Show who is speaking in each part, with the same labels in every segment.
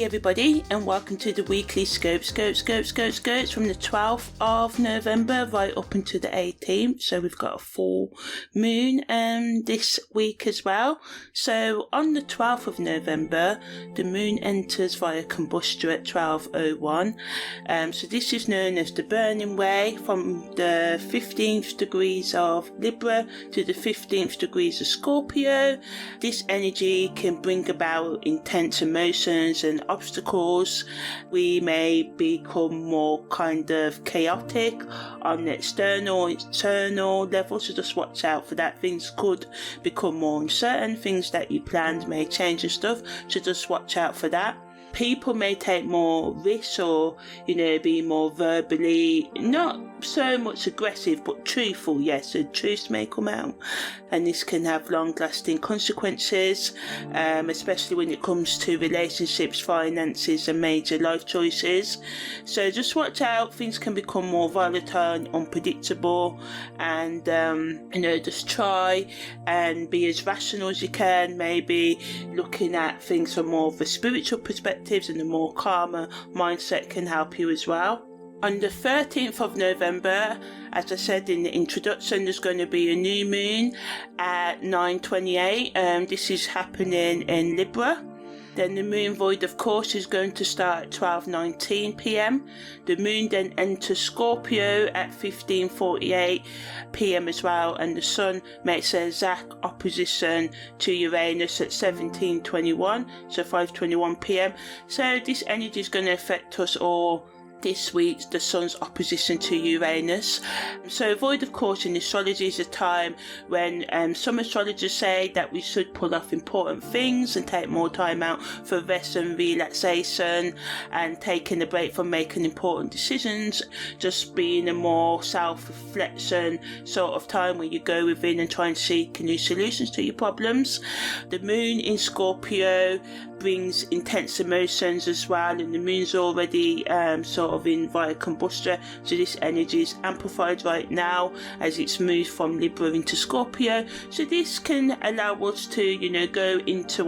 Speaker 1: Hey everybody, and welcome to the weekly scopes from the 12th of November right up until the 18th. So we've got a full moon this week as well. So on the 12th of November, the moon enters via combustor at 12:01. So this is known as the burning way, from the 15th degrees of Libra to the 15th degrees of Scorpio. This energy can bring about intense emotions and obstacles. We may become more kind of chaotic on the external, internal level, so just watch out for that. Things could become more uncertain, things that you planned may change and stuff, so just watch out for that. People may take more risks or, be more verbally, not so much aggressive, but truthful. Yes, so truths may come out, and this can have long-lasting consequences, especially when it comes to relationships, finances, and major life choices. So just watch out. Things can become more volatile and unpredictable, and just try and be as rational as you can. Maybe looking at things from more of a spiritual perspective, and a more calmer mindset can help you as well. On the 13th of November, as I said in the introduction, there's going to be a new moon at 9:28. This is happening in Libra. Then the moon void, of course, is going to start at 12:19 p.m. The moon then enters Scorpio at 15:48 p.m. as well, and the sun makes an exact opposition to Uranus at 17:21, so 5:21 p.m. So this energy is going to affect us all this week, the sun's opposition to Uranus. So void, of course, in astrology is a time when some astrologers say that we should pull off important things and take more time out for rest and relaxation, and taking a break from making important decisions, just being a more self-reflection sort of time where you go within and try and seek new solutions to your problems. The moon in Scorpio brings intense emotions as well, and the moon's already sort of in via combustor, so this energy is amplified right now as it's moved from Libra into Scorpio. So this can allow us to go into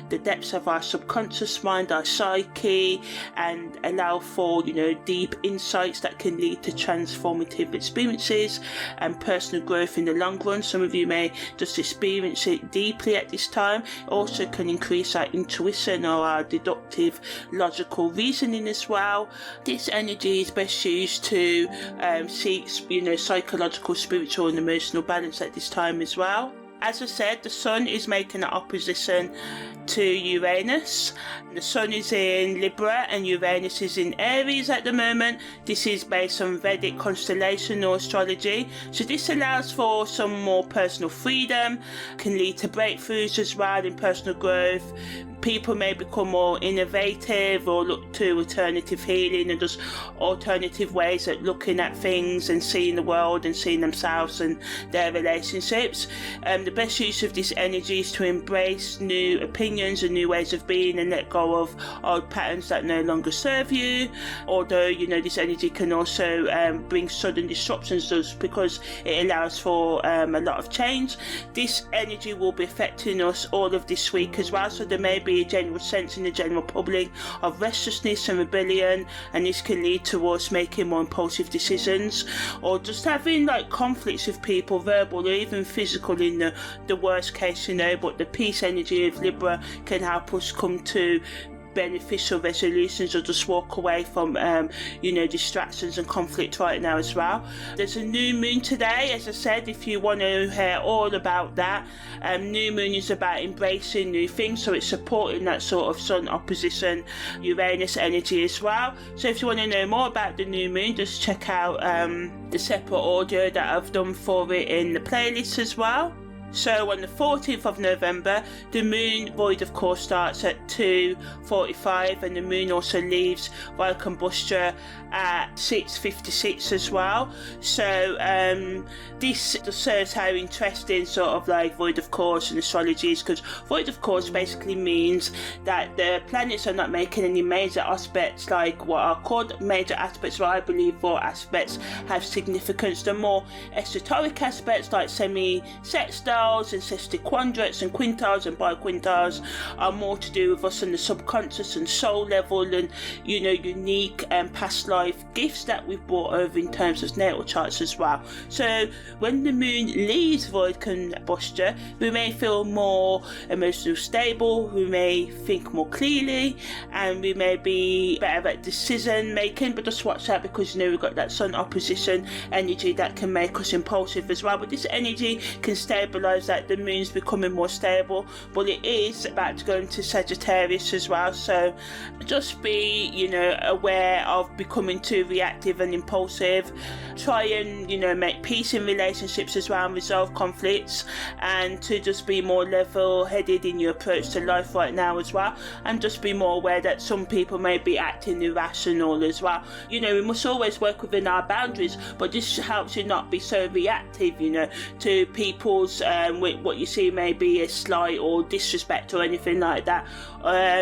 Speaker 1: the depths of our subconscious mind, our psyche, and allow for deep insights that can lead to transformative experiences and personal growth in the long run. Some of you may just experience it deeply at this time. It also can increase our intuition or our deductive logical reasoning as well. This energy is best used to seek psychological, spiritual and emotional balance at this time as well. As I said, the sun is making an opposition to Uranus. The sun is in Libra and Uranus is in Aries at the moment. This is based on Vedic constellation or astrology. So this allows for some more personal freedom, can lead to breakthroughs as well in personal growth. People may become more innovative or look to alternative healing and just alternative ways at looking at things and seeing the world and seeing themselves and their relationships. The best use of this energy is to embrace new opinions and new ways of being and let go of old patterns that no longer serve you. Although, this energy can also bring sudden disruptions just because it allows for a lot of change. This energy will be affecting us all of this week as well, so there may be a general sense in the general public of restlessness and rebellion, and this can lead to us making more impulsive decisions or just having conflicts with people, verbal or even physical in the worst case, but the peace energy of Libra can help us come to beneficial resolutions or just walk away from distractions and conflict right now as well. There's a new moon today, as I said, if you want to hear all about that. New moon is about embracing new things, so it's supporting that sort of sun opposition Uranus energy as well. So if you want to know more about the new moon, just check out the separate audio that I've done for it in the playlist as well. So on the 14th of November, the moon void, of course, starts at 2:45, and the moon also leaves via combustor at 6:56 as well. So this just shows how interesting void of course and astrology is, because void of course basically means that the planets are not making any major aspects, like what are called major aspects, but I believe all aspects have significance. The more esoteric aspects like semi-sextile sextiles and sextiquadrates and quintiles and biquintiles are more to do with us and the subconscious and soul level and, you know, unique past life gifts that we've brought over in terms of natal charts as well. So when the moon leaves void combustion, we may feel more emotionally stable, we may think more clearly, and we may be better at decision making. But just watch out, because, you know, we've got that sun opposition energy that can make us impulsive as well. But this energy can stabilize, that the moon's becoming more stable, but it is about to go into Sagittarius as well. So just be, you know, aware of becoming too reactive and impulsive. Try and, you know, make peace in relationships as well and resolve conflicts, and to just be more level-headed in your approach to life right now as well, and just be more aware that some people may be acting irrational as well. You know, we must always work within our boundaries, but this helps you not be so reactive, you know, to people's what you see may be a slight or disrespect or anything like that,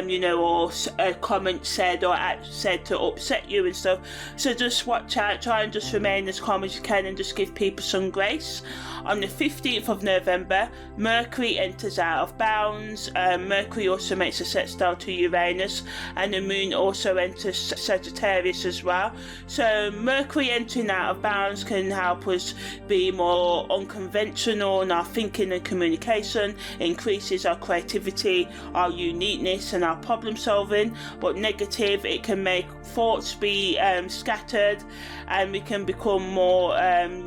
Speaker 1: you know, or a comment said or act said to upset you and stuff. So just watch out, try and just remain as calm as you can and just give people some grace. On the 15th of November, Mercury enters out of bounds. Mercury also makes a sextile to Uranus, and the moon also enters Sagittarius as well. So Mercury entering out of bounds can help us be more unconventional in our thinking and communication, increases our creativity, our uniqueness and our problem solving. But negative, it can make thoughts be scattered, and we can become more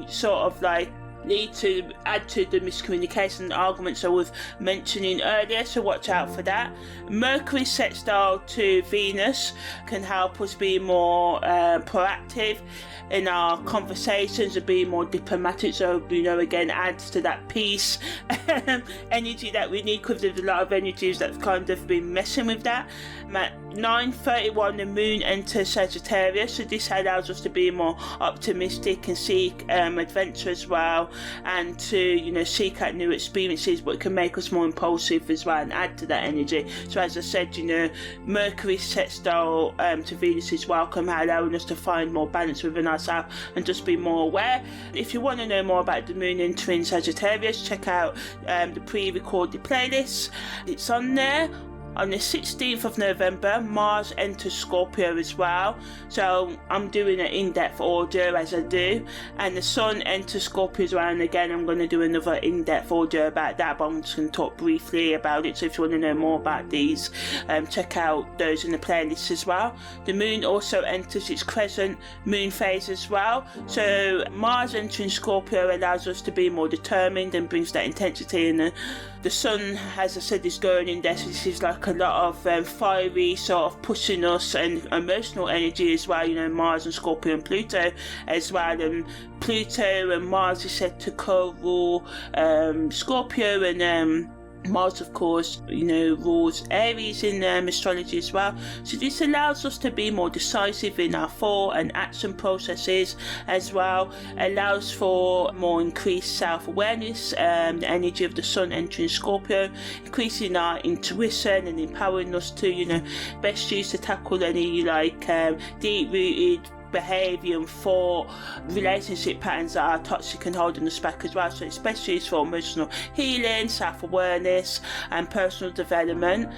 Speaker 1: sort of like add to the miscommunication and arguments I was mentioning earlier, so watch out for that. Mercury sextile to Venus can help us be more proactive in our conversations and be more diplomatic, so, you know, again adds to that peace energy that we need, because there's a lot of energies that's kind of been messing with that. At 9:31 the moon enters Sagittarius, so this allows us to be more optimistic and seek adventure as well, and to, you know, seek out new experiences, but it can make us more impulsive as well and add to that energy. So as I said, you know, Mercury sextile to Venus is welcome, allowing us to find more balance within ourselves and just be more aware. If you want to know more about the moon entering Sagittarius, check out the pre-recorded playlist, it's on there. On the 16th of November, Mars enters Scorpio as well. So I'm doing an in-depth audio as I do. And the Sun enters Scorpio as well. And again, I'm going to do another in-depth audio about that, but I'm just going to talk briefly about it. So if you want to know more about these, check out those in the playlist as well. The Moon also enters its crescent moon phase as well. So Mars entering Scorpio allows us to be more determined and brings that intensity. And the Sun, as I said, is going in there. So this is like a lot of fiery sort of pushing us and emotional energy as well, you know, Mars and Scorpio and Pluto as well. And Pluto and Mars is said to co-rule Scorpio, and Mars, of course, you know, rules Aries in astrology as well. So this allows us to be more decisive in our thought and action processes as well. Allows for more increased self-awareness. The energy of the Sun entering Scorpio, increasing our intuition and empowering us to, you know, best use to tackle any like deep-rooted behaviour and thought, relationship patterns that are toxic and holding us back as well. So it's best used for emotional healing, self-awareness and personal development.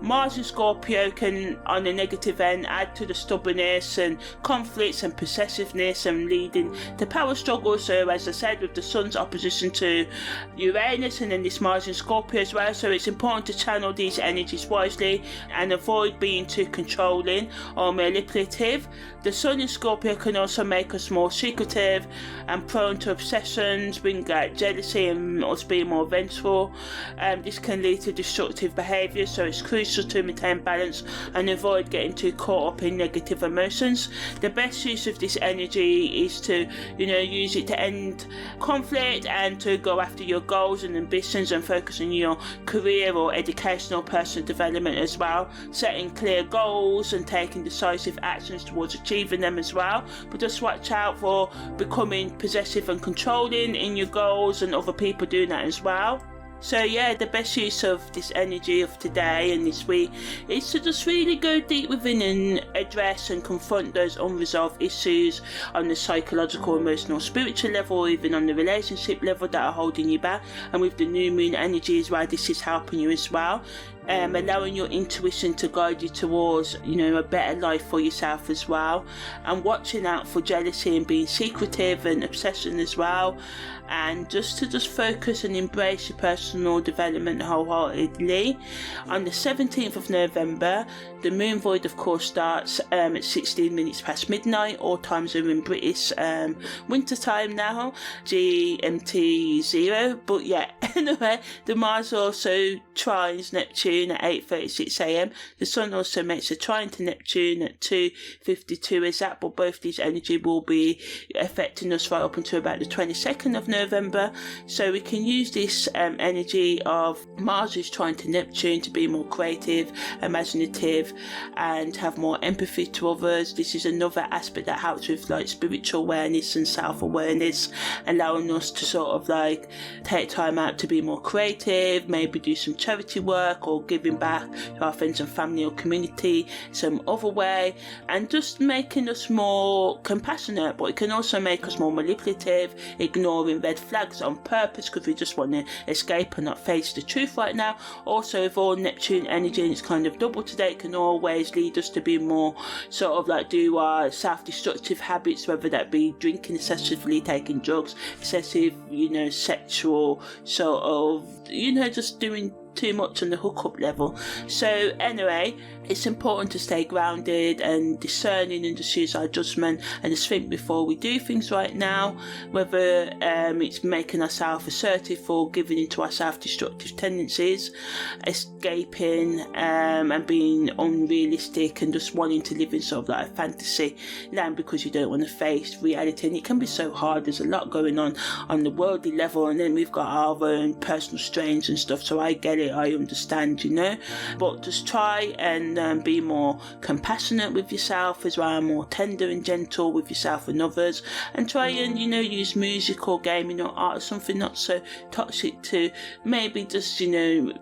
Speaker 1: Mars and Scorpio can, on the negative end, add to the stubbornness and conflicts and possessiveness and leading to power struggles. So as I said, with the Sun's opposition to Uranus and then this Mars and Scorpio as well, so it's important to channel these energies wisely and avoid being too controlling or manipulative. The Sun in Scorpio can also make us more secretive and prone to obsessions, bring out jealousy and us being more vengeful. This can lead to destructive behaviour, so it's crucial to maintain balance and avoid getting too caught up in negative emotions. The best use of this energy is to, you know, use it to end conflict and to go after your goals and ambitions and focus on your career or educational personal development as well, setting clear goals and taking decisive actions towards achieving them as well. But just watch out for becoming possessive and controlling in your goals and other people doing that as well. So yeah, the best use of this energy of today and this week is to just really go deep within and address and confront those unresolved issues on the psychological, emotional, spiritual level, or even on the relationship level that are holding you back. And with the new moon energy as well, this is helping you as well. Allowing your intuition to guide you towards, a better life for yourself as well, and watching out for jealousy and being secretive and obsession as well, and just to focus and embrace your personal development wholeheartedly. On the 17th of November, the moon void of course starts at 16 minutes past midnight, all time zone in British winter time now, GMT 0. But yeah, anyway, the Mars also trines Neptune at 8:36 a.m. The Sun also makes a trine to Neptune at 2:52 exact, but both these energy will be affecting us right up until about the 22nd of November. So we can use this energy of Mars' trine to Neptune to be more creative, imaginative, and have more empathy to others. This is another aspect that helps with like spiritual awareness and self-awareness, allowing us to sort of like take time out to be more creative, maybe do some charity work or giving back to our friends and family or community some other way, and just making us more compassionate. But it can also make us more manipulative, ignoring red flags on purpose because we just want to escape and not face the truth right now. Also, with all Neptune energy and it's kind of double today, it can always lead us to be more sort of like do our self-destructive habits, whether that be drinking excessively, taking drugs, excessive, sexual sort of, just doing too much on the hookup level. So anyway, it's important to stay grounded and discerning and just use our judgment and just think before we do things right now, whether it's making ourselves assertive or giving into our self-destructive tendencies, escaping and being unrealistic and just wanting to live in sort of like a fantasy land because you don't want to face reality. And it can be so hard. There's a lot going on the worldly level, and then we've got our own personal strains and stuff. So I get it, I understand, but just try and be more compassionate with yourself as well, more tender and gentle with yourself and others, and try and use music or gaming or art or something not so toxic to maybe just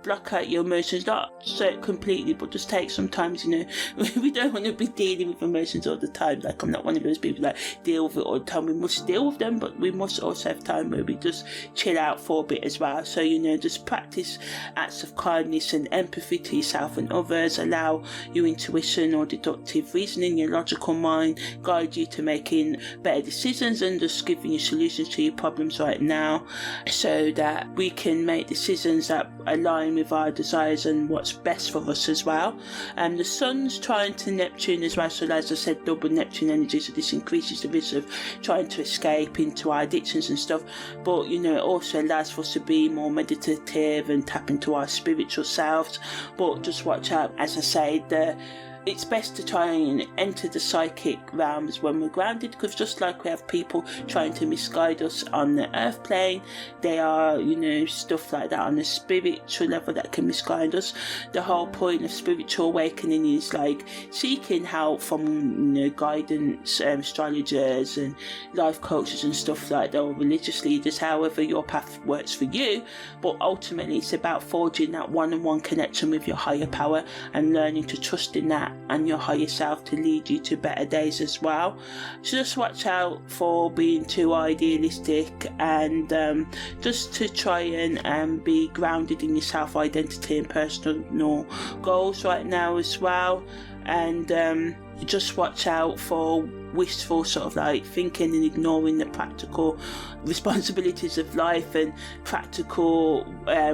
Speaker 1: block out your emotions, not so completely, but just take sometimes we don't want to be dealing with emotions all the time. Like, I'm not one of those people that deal with it all the time. We must deal with them, but we must also have time where we just chill out for a bit as well. So just practice acts of kindness and empathy to yourself and others. Allow your intuition or deductive reasoning, your logical mind, guide you to making better decisions and just giving you solutions to your problems right now, so that we can make decisions that align with our desires and what's best for us as well. The Sun's trying to Neptune as well, so as I said, double Neptune energy, so this increases the risk of trying to escape into our addictions and stuff, but it also allows for us to be more meditative and tap into our spiritual selves. But just watch out, as I say, it's best to try and enter the psychic realms when we're grounded, because just like we have people trying to misguide us on the earth plane, they are, stuff like that on the spiritual level that can misguide us. The whole point of spiritual awakening is like seeking help from, guidance, astrologers and life coaches and stuff like that, or religious leaders, however your path works for you. But ultimately it's about forging that one-on-one connection with your higher power and learning to trust in that and your higher self to lead you to better days as well. So just watch out for being too idealistic, and just to try and be grounded in your self-identity and personal goals right now as well. And just watch out for wistful sort of like thinking and ignoring the practical responsibilities of life and practical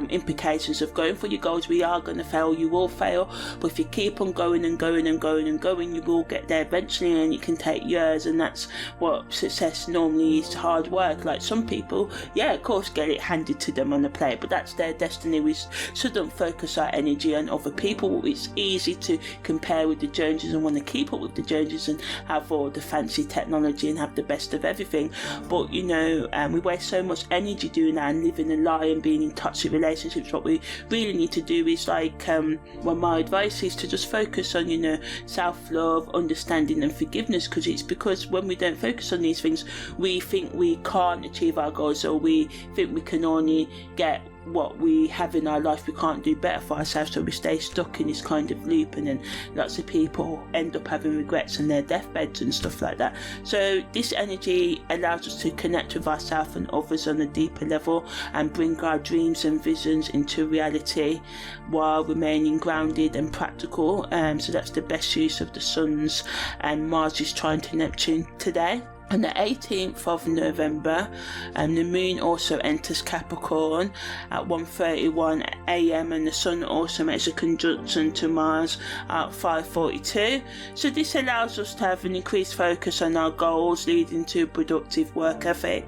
Speaker 1: implications of going for your goals. We are going to fail, you will fail, but if you keep on going and going and going and going, you will get there eventually, and it can take years. And that's what success normally is, hard work. Like some people, yeah, of course, get it handed to them on a plate, but that's their destiny. We shouldn't focus our energy on other people. It's easy to compare with the Joneses and want to keep up with the Joneses and have all the fancy technology and have the best of everything, but we waste so much energy doing that and living a lie and being in toxic relationships. What we really need to do is my advice is to just focus on self-love, understanding and forgiveness, because when we don't focus on these things, we think we can't achieve our goals, or we think we can only get what we have in our life we can't do better for ourselves, so we stay stuck in this kind of loop, and then lots of people end up having regrets on their deathbeds and stuff like that. So this energy allows us to connect with ourselves and others on a deeper level and bring our dreams and visions into reality while remaining grounded and practical. So that's the best use of the Sun's and Mars' trine to Neptune today. On the 18th of November, the moon also enters Capricorn at 1:31 a.m. and the sun also makes a conjunction to Mars at 5:42. So this allows us to have an increased focus on our goals, leading to productive work ethic.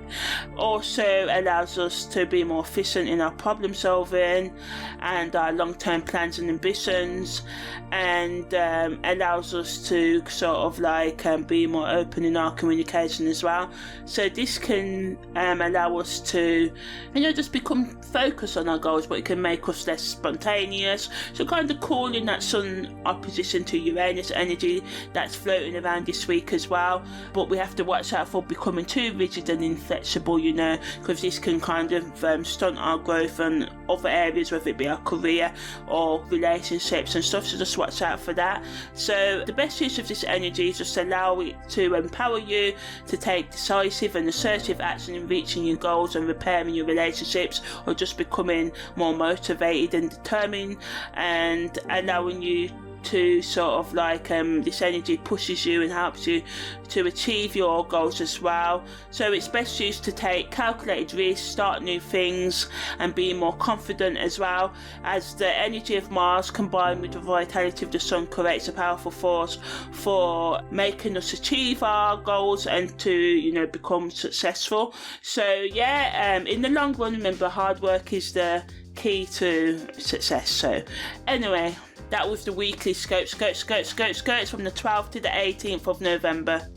Speaker 1: Also allows us to be more efficient in our problem solving and our long-term plans and ambitions, and allows us to sort of like be more open in our communication as well. So this can allow us to, just become focused on our goals, but it can make us less spontaneous. So kind of calling that sun opposition to Uranus energy that's floating around this week as well. But we have to watch out for becoming too rigid and inflexible, because this can kind of stunt our growth in other areas, whether it be our career or relationships and stuff. So just watch out for that. So the best use of this energy is just allow it to empower you to take decisive and assertive action in reaching your goals and repairing your relationships, or just becoming more motivated and determined, and allowing you to sort of like this energy pushes you and helps you to achieve your goals as well. So it's best used to take calculated risks, start new things, and be more confident as well, as the energy of Mars combined with the vitality of the sun creates a powerful force for making us achieve our goals and to become successful. So in the long run, remember, hard work is the key to success. So anyway, that was the weekly scope from the 12th to the 18th of November.